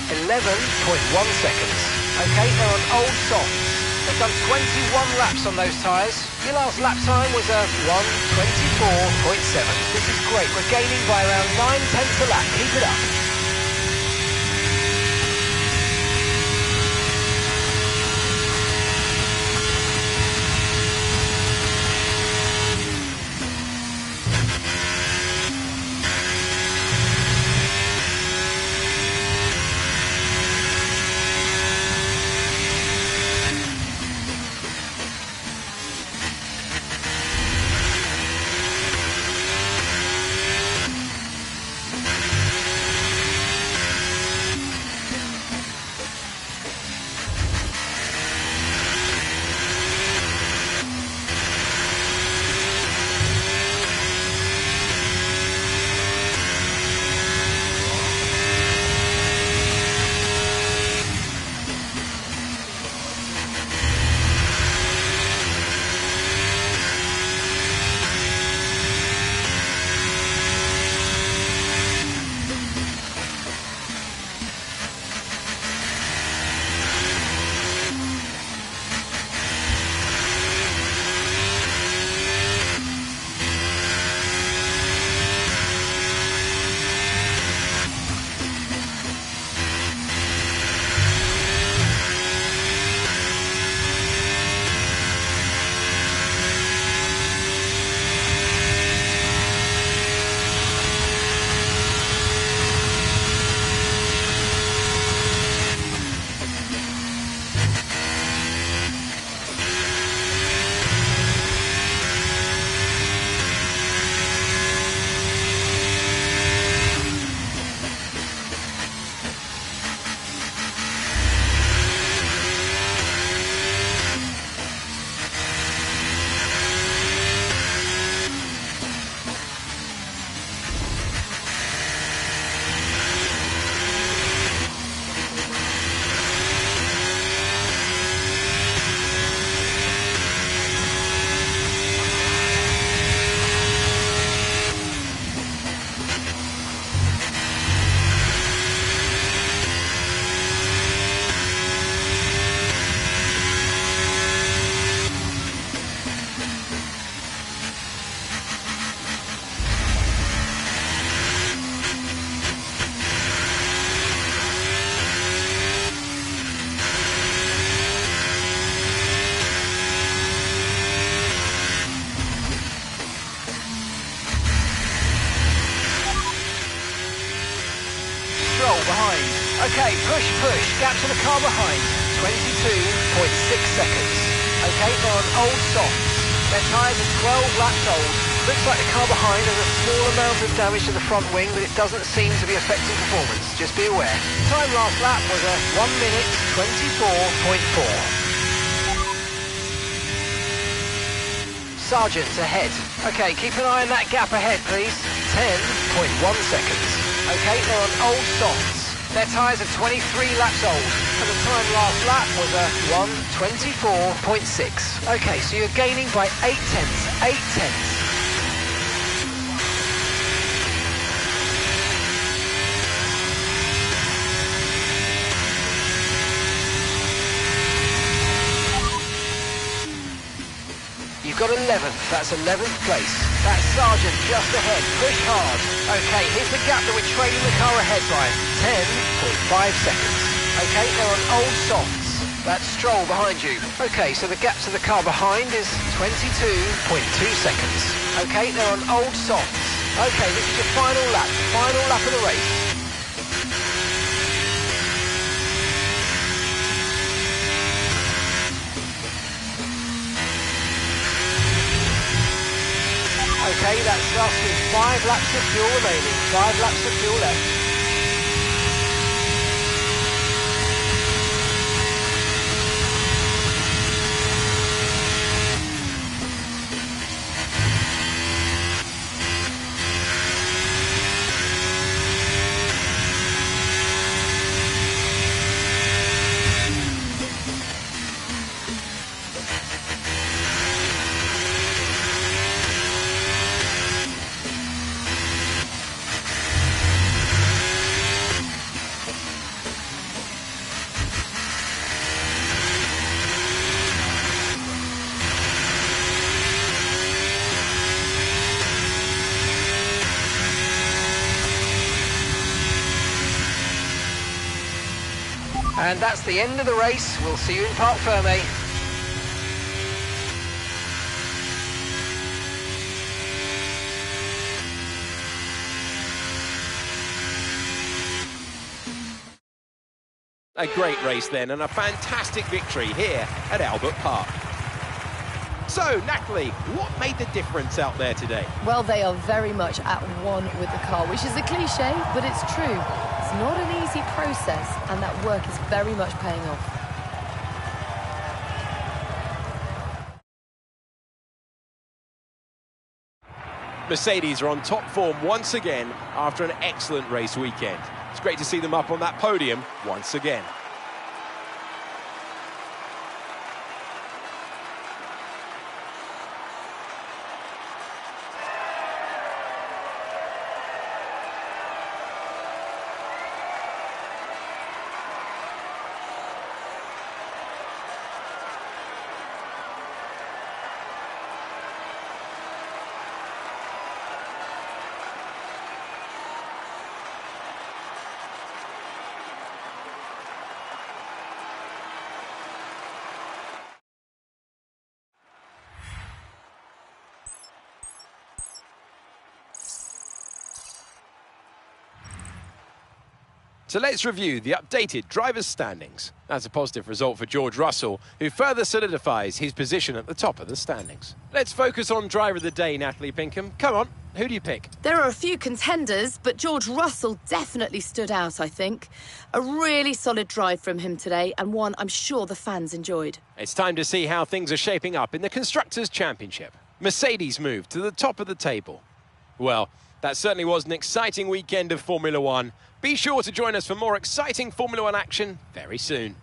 Speaker 2: 11.1 seconds. Okay, they're on old softs. They've done 21 laps on those tyres. Your last lap time was a 1:24.7. This is great. We're gaining by around 9/10 a lap. Keep it up. Behind. Okay, push, gap to the car behind, 22.6 seconds. Okay, they're on old softs. Their tyres are 12 laps old. Looks like the car behind has a small amount of damage to the front wing, but it doesn't seem to be affecting performance. Just be aware. Time last lap was a 1 minute 24.4. Sargent's ahead. Okay, keep an eye on that gap ahead, please. 10.1 seconds. Okay, they're on old softs. Their tyres are 23 laps old, and the time last lap was a 1:24.6. Okay, so you're gaining by 0.8. You've got 11th, that's 11th place. That's Sargent just ahead, push hard. Okay, here's the gap that we're trailing the car ahead by, 10.5 seconds. Okay, they're on old softs. That's Stroll behind you. Okay, so the gap to the car behind is 22.2 seconds. Okay, they're on old softs. Okay, this is your final lap of the race. Okay, that's us with 5 laps of fuel remaining, 5 laps of fuel left. And that's the end of the race. We'll see you in Parc Fermé.
Speaker 1: A great race then, and a fantastic victory here at Albert Park. So, Natalie, what made the difference out there today?
Speaker 3: Well, they are very much at one with the car, which is a cliche, but it's true. It's not an easy process, and that work is very much paying off.
Speaker 1: Mercedes are on top form once again after an excellent race weekend. It's great to see them up on that podium once again. So let's review the updated drivers' standings. That's a positive result for George Russell, who further solidifies his position at the top of the standings. Let's focus on driver of the day, Natalie Pinkham. Come on, who do you pick?
Speaker 3: There are a few contenders, but George Russell definitely stood out, I think. A really solid drive from him today, and one I'm sure the fans enjoyed.
Speaker 1: It's time to see how things are shaping up in the Constructors' Championship. Mercedes moved to the top of the table. Well, that certainly was an exciting weekend of Formula One. Be sure to join us for more exciting Formula One action very soon.